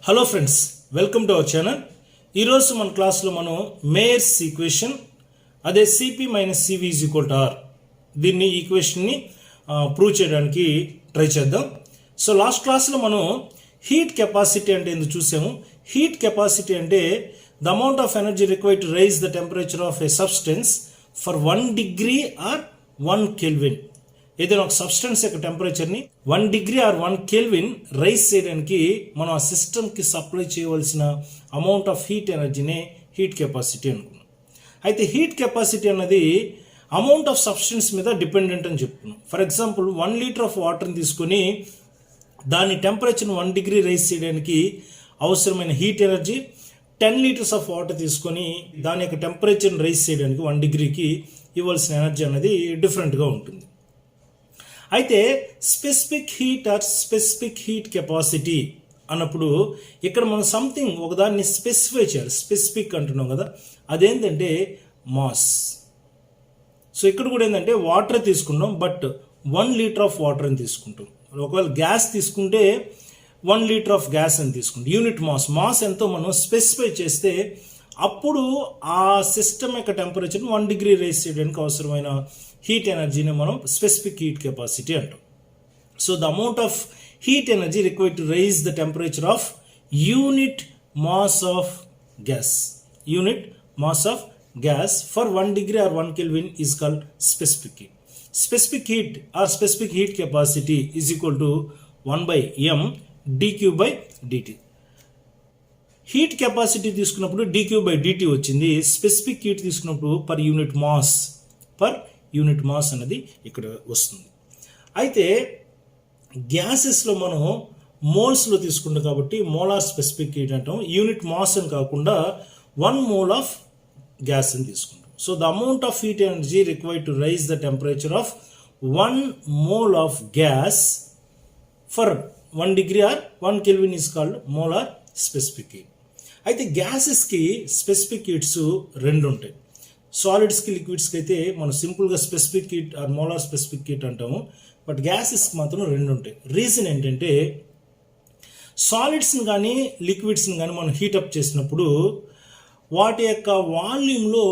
Hello friends, welcome to our channel. ఈరోజు మన క్లాస్లో మనం మేయర్స్ ఈక్వేషన్, అదే CP minus CV is equal to R, దీన్ని ఈక్వేషన్ని ప్రూవ్ చేయడానికి ట్రై చేద్దాం. సో లాస్ట్ క్లాస్లో మనం హీట్ కెపాసిటీ అంటే ఎందుకు చూసాము. హీట్ కెపాసిటీ అంటే the amount of energy required to raise the temperature of a substance for 1 degree or 1 kelvin. ఏదైనా ఒక సబ్స్టెన్స్ యొక్క టెంపరేచర్ని 1 డిగ్రీ ఆర్ 1 కెల్విన్ రైజ్ చేయడానికి మనం ఆ సిస్టమ్కి సప్లై చేయవలసిన అమౌంట్ ఆఫ్ హీట్ ఎనర్జీనే హీట్ కెపాసిటీ అనుకున్నాం. అయితే హీట్ కెపాసిటీ అన్నది అమౌంట్ ఆఫ్ సబ్స్టెన్స్ మీద డిపెండెంట్ అని చెప్తున్నాం. ఫర్ ఎగ్జాంపుల్ 1 లీటర్ ఆఫ్ వాటర్ని తీసుకొని దాని టెంపరేచర్ని 1 డిగ్రీ రైజ్ చేయడానికి అవసరమైన heat energy, 10 litres of water తీసుకొని దాని యొక్క టెంపరేచర్ని రైజ్ చేయడానికి 1 డిగ్రీకి ఇవ్వాల్సిన ఎనర్జీ అనేది డిఫరెంట్గా ఉంటుంది. అయితే specific heat or specific heat capacity అన్నప్పుడు ఇక్కడ మనం సంథింగ్ ఒకదాన్ని స్పెసిఫై చేయాలి. స్పెసిఫిక్ అంటున్నాం కదా, అదేంటంటే మాస్. సో ఇక్కడ కూడా ఏంటంటే వాటర్ తీసుకున్నాం, బట్ 1 లీటర్ ఆఫ్ వాటర్ అని తీసుకుంటాం. ఒకవేళ గ్యాస్ తీసుకుంటే 1 లీటర్ ఆఫ్ గ్యాస్ అని తీసుకుంటాం. యూనిట్ మాస్ ఎంతో మనం స్పెసిఫై చేస్తే అప్పుడు ఆ సిస్టమ్ యొక్క టెంపరేచర్ని 1 డిగ్రీ రైజ్ చేయడానికి అవసరమైన హీట్ ఎనర్జీని మనం స్పెసిఫిక్ హీట్ కెపాసిటీ అంటాం. So the amount of heat energy required to raise the temperature of unit mass of gas. Unit mass of gas for 1 degree or 1 kelvin is called specific heat. Specific heat or specific heat capacity is equal to 1/m dQ/dt. Heat capacity తీసుకున్నప్పుడు dQ/dt వచ్చింది. Specific heat తీసుకున్నప్పుడు per unit mass అనేది ఇక్కడ వస్తుంది. అయితే గ్యాసెస్లో మనం మోల్స్లో తీసుకుంటాం కాబట్టి మోలార్ స్పెసిఫిక్ హీట్ అంటాం. యూనిట్ మాస్ అని కాకుండా 1 మోల్ ఆఫ్ గ్యాస్ అని తీసుకుంటాం. So the amount of heat energy required to raise the temperature of 1 mole of gas for 1 degree or 1 kelvin is called molar specific heat. అయితే గ్యాసెస్కి specific heats 2 ఉంటాయి. సాలిడ్స్కి, లిక్విడ్స్కి అయితే మనం సింపుల్గా specific heat are molar specific heat అంటాము. But గ్యాసెస్కి మాత్రం 2 ఉంటాయి. Reason ఏంటంటే సాలిడ్స్ని కానీ లిక్విడ్స్ని కానీ మనం హీటప్ చేసినప్పుడు వాటి యొక్క వాల్యూమ్లో,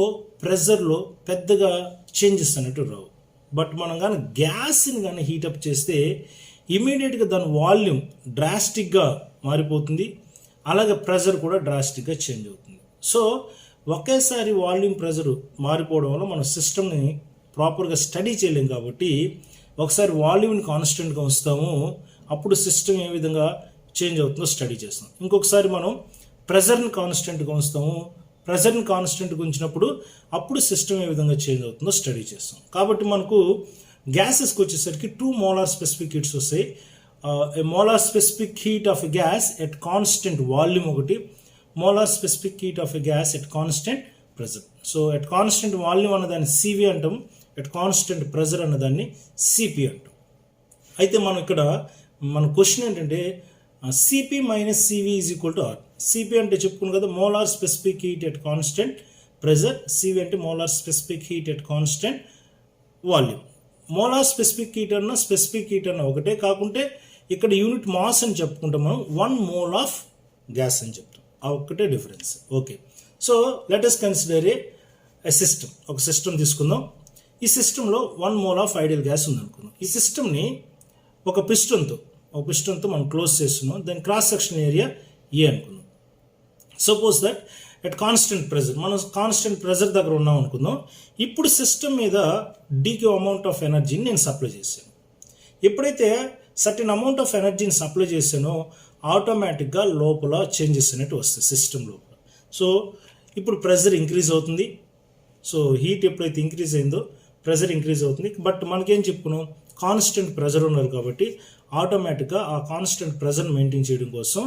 ప్రెజర్లో పెద్దగా చేంజెస్ అనేవి రావు. బట్ మనం కానీ గ్యాస్ని కానీ హీటప్ చేస్తే ఇమీడియట్గా దాని వాల్యూమ్ డ్రాస్టిక్గా మారిపోతుంది, అలాగే ప్రెజర్ కూడా డ్రాస్టిక్గా చేంజ్ అవుతుంది. సో ఒకేసారి వాల్యూమ్ ప్రెజర్ మారిపోవడం వల్ల మనం సిస్టమ్ని ప్రాపర్గా స్టడీ చేయలేం. కాబట్టి ఒకసారి వాల్యూమ్ని కాన్స్టెంట్గా ఉంచుతాము, అప్పుడు సిస్టమ్ ఏ విధంగా చేంజ్ అవుతుందో స్టడీ చేస్తాం. ఇంకొకసారి మనం ప్రెజర్ని కాన్స్టెంట్గా ఉంచుతాము, ప్రెజర్ని కాన్స్టెంట్గా ఉంచినప్పుడు అప్పుడు సిస్టమ్ ఏ విధంగా చేంజ్ అవుతుందో స్టడీ చేస్తాం. కాబట్టి మనకు గ్యాసెస్కి వచ్చేసరికి 2 మోలార్ స్పెసిఫిక్ హీట్స్ వస్తాయి. Molar specific heat of a gas at constant volume ఒకటి, molar specific heat of a gas at constant pressure. So at constant volume అన్నదాన్ని సివి అంటాం, ఎట్ కాన్స్టెంట్ ప్రెజర్ అన్నదాన్ని సిపి అంటాం. అయితే మనం ఇక్కడ మన క్వశ్చన్ ఏంటంటే CP minus CV is equal to R. CP అంటే చెప్పుకున్నాం కదా, molar specific heat at constant pressure. CV అంటే molar specific heat at constant volume. Molar specific heat అన్న స్పెసిఫిక్ హీట్ అన్న ఒకటే, కాకుంటే ఇక్కడ యూనిట్ మాస్ అని చెప్పుకుంటాం మనం, 1 మోల్ ఆఫ్ గ్యాస్ అని చెప్తాం. ఆ ఒక్కటే difference. Okay, so let us consider ఏ సిస్టమ్. ఒక సిస్టమ్ తీసుకుందాం. ఈ సిస్టంలో 1 మోల్ ఆఫ్ ఐడియల్ గ్యాస్ ఉందనుకుందాం. ఈ సిస్టమ్ని ఒక పిస్టన్తో మనం క్లోజ్ చేస్తున్నాం. దాని క్రాస్ సెక్షన్ ఏరియా ఏ అనుకుందాం. Suppose that at constant pressure, మనం కాన్స్టెంట్ ప్రెజర్ దగ్గర ఉన్నాం అనుకుందాం. ఇప్పుడు సిస్టమ్ మీద డీక్యూ అమౌంట్ ఆఫ్ ఎనర్జీని నేను సప్లై చేశాను. ఎప్పుడైతే సర్టెన్ అమౌంట్ ఆఫ్ ఎనర్జీని సప్లై చేశానో ఆటోమేటిక్గా లోపల చేంజెస్ అనేవి వస్తాయి సిస్టమ్ లోపల. సో ఇప్పుడు ప్రెజర్ ఇంక్రీజ్ అవుతుంది. సో హీట్ ఎప్పుడైతే ఇంక్రీజ్ అయిందో ప్రెజర్ ఇంక్రీజ్ అవుతుంది. బట్ మనకేం చెప్పుకున్నాం, కాన్స్టెంట్ ప్రెజర్ ఉన్నారు కాబట్టి ఆటోమేటిక్గా ఆ కాన్స్టెంట్ ప్రెజర్ మెయింటైన్ చేయడం కోసం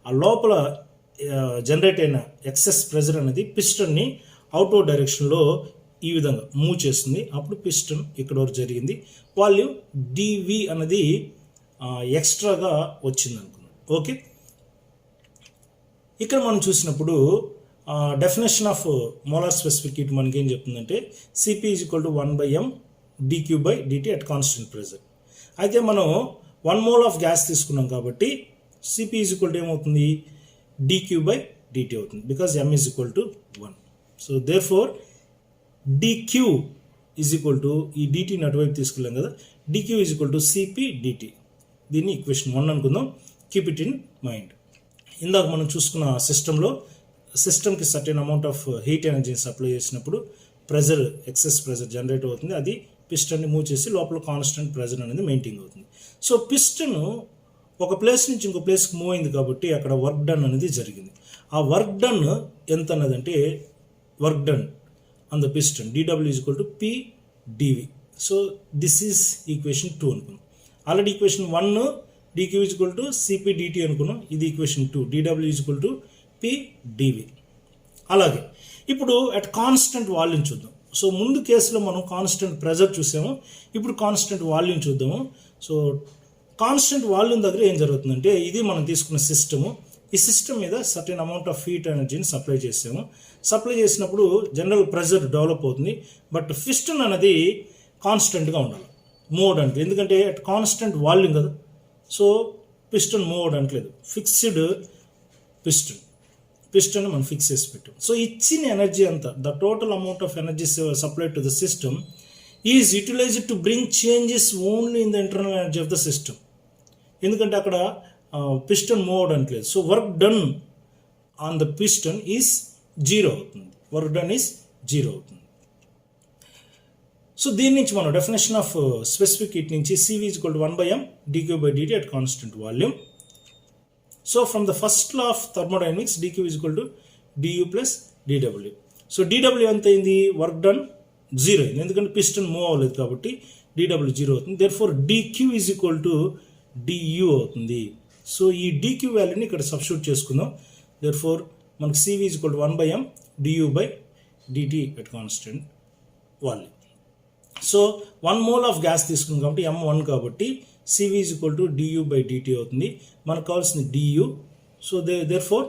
ఆ లోపల జనరేట్ అయిన ఎక్సెస్ ప్రెజర్ అనేది పిస్టన్ని అవుట్వర్డ్ డైరెక్షన్లో ఈ విధంగా మూవ్ చేస్తుంది. అప్పుడు పిస్టన్ ఇక్కడ వరకు జరిగింది, వాల్యూమ్ డివి అనేది ఎక్స్ట్రాగా వచ్చింది అనుకున్నాం. ఓకే, ఇక్కడ మనం చూసినప్పుడు definition of molar specific heat మనకి ఏం చెప్తుందంటే CP is equal to 1/m dQ/dt at constant pressure. అయితే మనం 1 మోల్ ఆఫ్ గ్యాస్ తీసుకున్నాం కాబట్టి సిపి ఈజ్ ఈక్వల్ టు ఏమవుతుంది, dq by dt అవుతుంది, because m is equal to 1. So therefore dq is equal to ఈ dt అటువైపు తీసుకెళ్ళాం కదా, dq is equal to cp dt. దీన్ని ఈక్వేషన్ 1 అనుకుందాం. Keep it in mind. ఇందాక మనం చూసుకున్న సిస్టంలో సిస్టమ్కి సర్టెన్ అమౌంట్ ఆఫ్ హీట్ ఎనర్జీని సప్లై చేసినప్పుడు ప్రెజర్, ఎక్సెస్ ప్రెజర్ జనరేట్ అవుతుంది. అది పిస్టన్ని మూవ్ చేసి లోపల కాన్స్టెంట్ ప్రెజర్ అనేది మెయింటైన్ అవుతుంది. సో పిస్టన్ ఒక ప్లేస్ నుంచి ఇంకో ప్లేస్కి మూవ్ అయింది కాబట్టి అక్కడ వర్క్ డన్ అనేది జరిగింది. ఆ వర్క్ డన్ ఎంత అన్నదంటే work done on the piston dw is equal to p dv. So this is equation 2 అనుకున్నాం. Already equation 1 dq is equal to cp dt అనుకున్నాం. ఇది equation 2 dw is equal to p dv. అలాగే ఇప్పుడు at constant volume చూద్దాం. So ముందు కేసులో మనం constant pressure చూసాము, ఇప్పుడు కాన్స్టెంట్ వాల్యూమ్ చూద్దాము. సో కాన్స్టెంట్ వాల్యూమ్ దగ్గర ఏం జరుగుతుందంటే, ఇది మనం తీసుకున్న సిస్టము. ఈ సిస్టమ్ మీద సర్టెన్ అమౌంట్ ఆఫ్ హీట్ ఎనర్జీని సప్లై చేసాము. సప్లై చేసినప్పుడు జనరల్ ప్రెజర్ డెవలప్ అవుతుంది, బట్ పిస్టన్ అనేది కాన్స్టెంట్గా ఉండాలి, మూవ్ అవడానికి. ఎందుకంటే అట్ కాన్స్టెంట్ వాల్యూమ్ కదా, సో పిస్టన్ మూవ్ అవడానికి లేదు. ఫిక్స్డ్ పిస్టన్ మనం ఫిక్స్ చేసి పెట్టాం. సో ఇచ్చిన ఎనర్జీ అంతా, the total amount of energy supplied to the system is utilized to bring changes only in the internal energy of the system. ఎందుకంటే అక్కడ పిస్టన్ మూవ్ అవడానికి లేదు. So work done on the piston is 0 అవుతుంది. Work done is 0 అవుతుంది. So దీని నుంచి మనం definition of specific heat నుంచి CV is equal to 1/m dq by dt at constant volume. So from the first law of thermodynamics, dq is equal to du plus dw. So dw ఎంత అయింది, work done 0 అయింది, ఎందుకంటే piston move అవ్వలేదు కాబట్టి dw 0 అవుతుంది. therefore dq is equal to du అవుతుంది. So ఈ dq వాల్యూని ఇక్కడ సబ్స్టిట్యూట్ చేసుకుందాం. therefore మనకు CV is equal to 1/m du by dt at constant volume. So 1 mole of gas తీసుకున్నాం కాబట్టి m1 కాబట్టి CV is equal to du by dt అవుతుంది. మనకు కావాల్సింది du. So therefore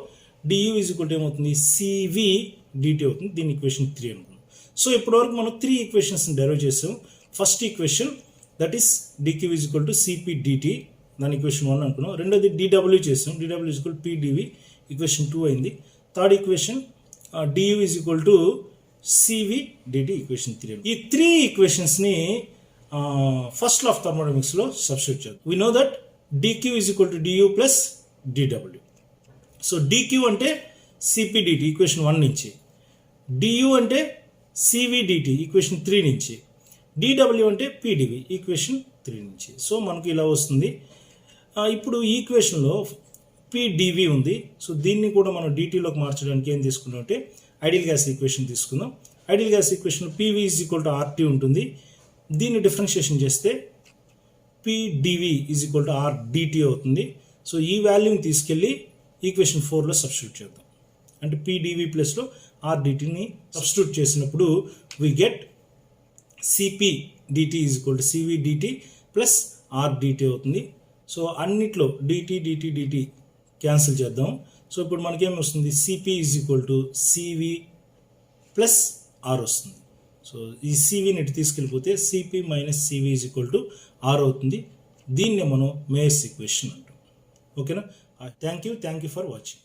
du is equal to ఏమవుతుంది, CV dt అవుతుంది. దీని equation 3 అనుకున్నాం. సో ఇప్పటివరకు మనం 3 ఈక్వేషన్స్ని డెరైవ్ చేసాం. First equation that is dq is equal to cp dt, దాని ఈక్వేషన్ 1 అనుకున్నాం. రెండోది dw చేసాం, dw is equal to p dv, equation 2 అయింది. Third equation du is equal to CV dt, equation 3. ఈ 3 ఈక్వేషన్స్ని ఫస్ట్ లా ఆఫ్ థర్మోడైనమిక్స్లో సబ్స్టిట్యూట్ చేద్దాం. We know that dq is equal to du plus dw. So dq అంటే cp dt equation 1 నుంచి, du అంటే cv dt equation 3 నుంచి, dw అంటే p dv equation 3 నుంచి. So మనకు ఇలా వస్తుంది. ఇప్పుడు ఈ ఈక్వేషన్లో p dv ఉంది. సో దీన్ని కూడా మనం dtలోకి మార్చడానికి ఏం తీసుకున్నాం అంటే ఐడియల్ గ్యాస్ ఈక్వేషన్ తీసుకుందాం. Ideal gas equation pv is equal to RT ఉంటుంది. దీన్ని డిఫరెన్షియేషన్ చేస్తే p dv is equal to r dt అవుతుంది. సో ఈ వాల్యూని తీసుకెళ్ళి ఈక్వేషన్ 4లో సబ్స్టిట్యూట్ చేద్దాం. అంటే p dv ప్లస్లో r dtని సబ్స్టిట్యూట్ చేసినప్పుడు we get cp dt is equal to cv dt plus r dt అవుతుంది. సో అన్నిట్లో dt క్యాన్సిల్ చేద్దాం. సో ఇప్పుడు మనకేం వస్తుంది, cp is equal to cv plus r వస్తుంది. సో ఈ సివిని ఇటు తీసుకెళ్ళిపోతే cp minus cv is equal to r అవుతుంది. దీన్నే మనం మేయర్స్ ఈక్వేషన్ అంటాం. ఓకేనా? Thank you for watching.